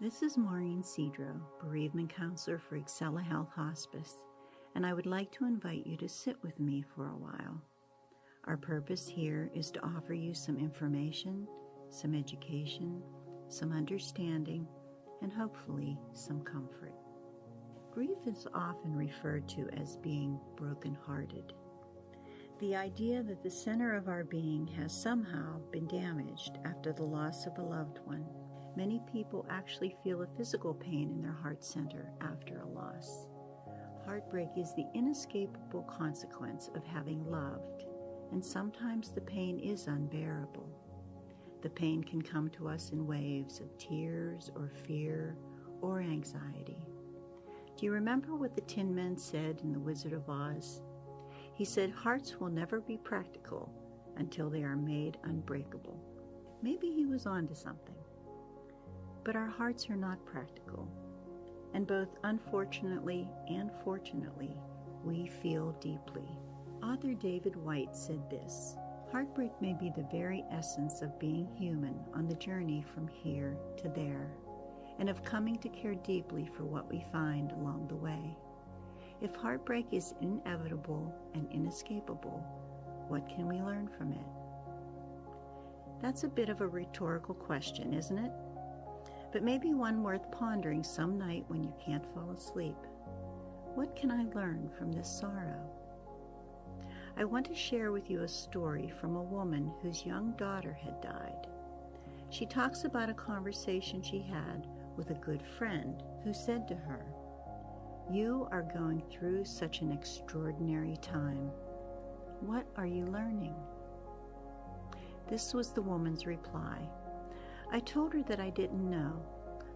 This is Maureen Cedro, bereavement counselor for Excela Health Hospice, and I would like to invite you to sit with me for a while. Our purpose here is to offer you some information, some education, some understanding, and hopefully some comfort. Grief is often referred to as being brokenhearted. The idea that the center of our being has somehow been damaged after the loss of a loved one. Many people actually feel a physical pain in their heart center after a loss. Heartbreak is the inescapable consequence of having loved, and sometimes the pain is unbearable. The pain can come to us in waves of tears or fear or anxiety. Do you remember what the Tin Man said in The Wizard of Oz? He said, "Hearts will never be practical until they are made unbreakable." Maybe he was onto something. But our hearts are not practical, and both unfortunately and fortunately, we feel deeply. Author David White said this, "Heartbreak may be the very essence of being human on the journey from here to there, and of coming to care deeply for what we find along the way. If heartbreak is inevitable and inescapable, what can we learn from it?" That's a bit of a rhetorical question, isn't it? But maybe one worth pondering some night when you can't fall asleep. What can I learn from this sorrow? I want to share with you a story from a woman whose young daughter had died. She talks about a conversation she had with a good friend who said to her, "You are going through such an extraordinary time. What are you learning?" This was the woman's reply. I told her that I didn't know.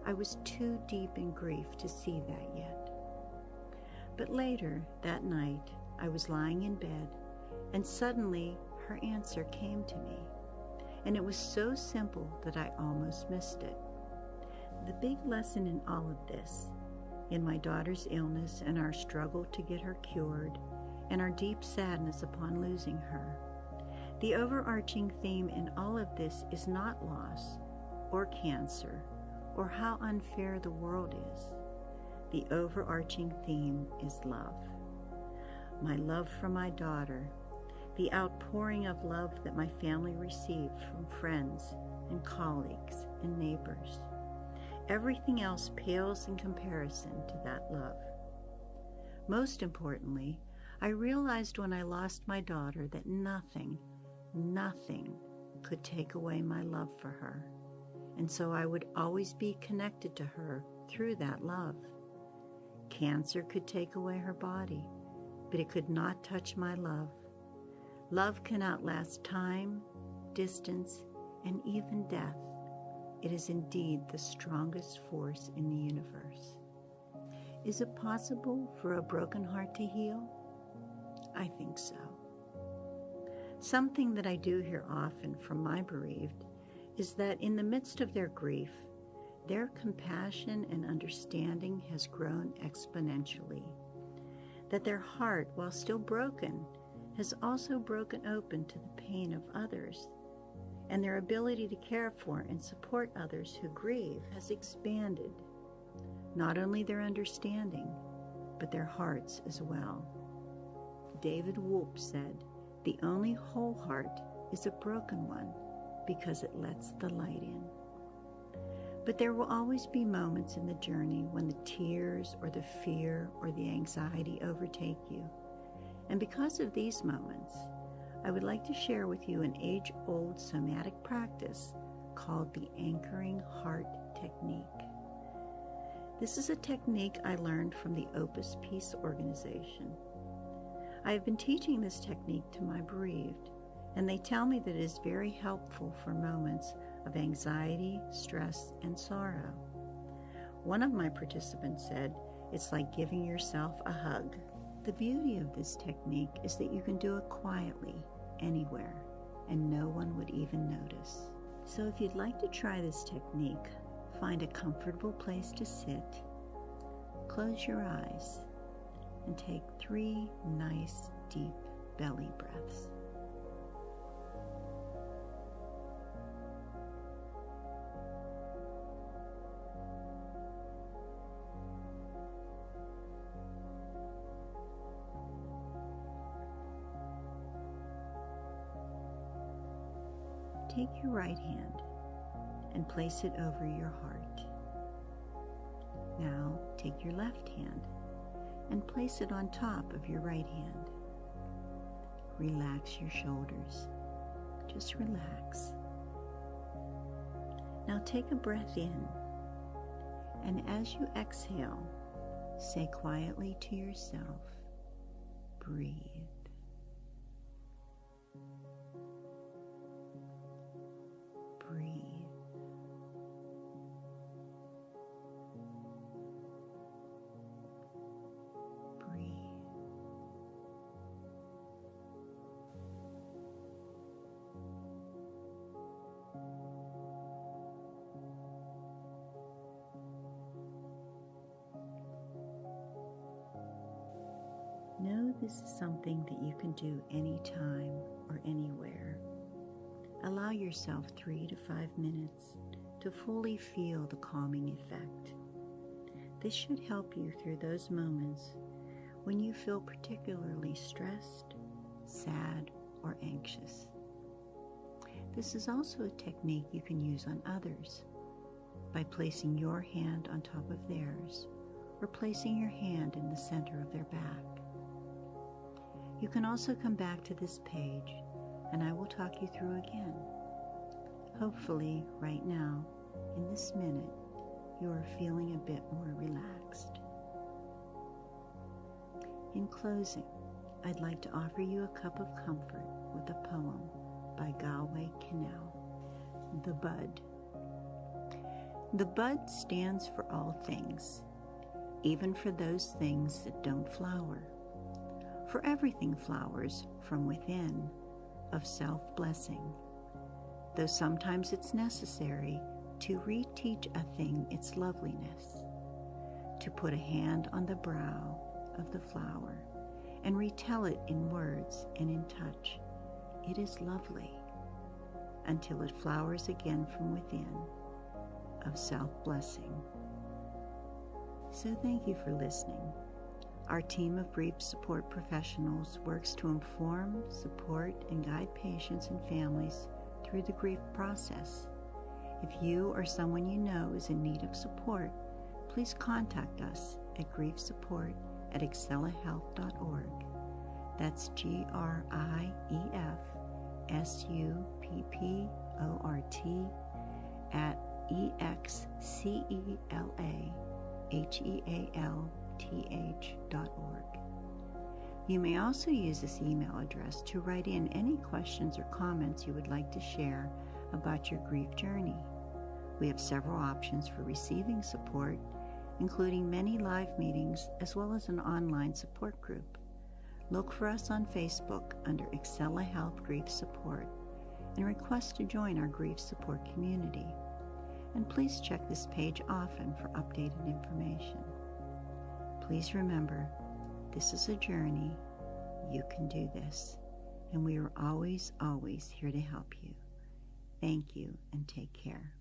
I was too deep in grief to see that yet. But later, that night, I was lying in bed, and suddenly her answer came to me. And it was so simple that I almost missed it. The big lesson in all of this, in my daughter's illness and our struggle to get her cured, and our deep sadness upon losing her, the overarching theme in all of this is not loss, or cancer, or how unfair the world is. The overarching theme is love. My love for my daughter, the outpouring of love that my family received from friends and colleagues and neighbors. Everything else pales in comparison to that love. Most importantly, I realized when I lost my daughter that nothing could take away my love for her. And so I would always be connected to her through that love. Cancer could take away her body, but it could not touch my love. Love can outlast time, distance, and even death. It is indeed the strongest force in the universe. Is it possible for a broken heart to heal? I think so. Something that I do hear often from my bereaved is that in the midst of their grief, their compassion and understanding has grown exponentially. That their heart, while still broken, has also broken open to the pain of others, and their ability to care for and support others who grieve has expanded. Not only their understanding, but their hearts as well. David Wolpe said, "The only whole heart is a broken one, because it lets the light in." But there will always be moments in the journey when the tears or the fear or the anxiety overtake you. And because of these moments, I would like to share with you an age-old somatic practice called the anchoring heart technique. This is a technique I learned from the Opus Peace organization. I have been teaching this technique to my bereaved, and they tell me that it is very helpful for moments of anxiety, stress, and sorrow. One of my participants said, "It's like giving yourself a hug." The beauty of this technique is that you can do it quietly, anywhere, and no one would even notice. So if you'd like to try this technique, find a comfortable place to sit, close your eyes, and take 3 nice, deep belly breaths. take your right hand and place it over your heart. Now take your left hand and place it on top of your right hand. Relax your shoulders. Just relax. Now take a breath in, and as you exhale, say quietly to yourself, breathe. Breathe. Breathe. Know this is something that you can do anytime or anywhere. Allow yourself 3 to 5 minutes to fully feel the calming effect. This should help you through those moments when you feel particularly stressed, sad, or anxious. This is also a technique you can use on others by placing your hand on top of theirs or placing your hand in the center of their back. You can also come back to this page and I will talk you through again. Hopefully, right now, in this minute, you are feeling a bit more relaxed. In closing, I'd like to offer you a cup of comfort with a poem by Galway Kinnell, The Bud. The bud stands for all things, even for those things that don't flower. For everything flowers from within, of self-blessing, though sometimes it's necessary to reteach a thing its loveliness, to put a hand on the brow of the flower and retell it in words and in touch. It is lovely until it flowers again from within, of self-blessing. So thank you for listening. Our team of grief support professionals works to inform, support, and guide patients and families through the grief process. If you or someone you know is in need of support, please contact us at griefsupport@excelahealth.org. That's GRIFSupport@EXCELAHEALTH.org. You may also use this email address to write in any questions or comments you would like to share about your grief journey. We have several options for receiving support, including many live meetings as well as an online support group. Look for us on Facebook under Excela Health Grief Support and request to join our grief support community. And please check this page often for updated information. Please remember, this is a journey. You can do this. And we are always, always here to help you. Thank you and take care.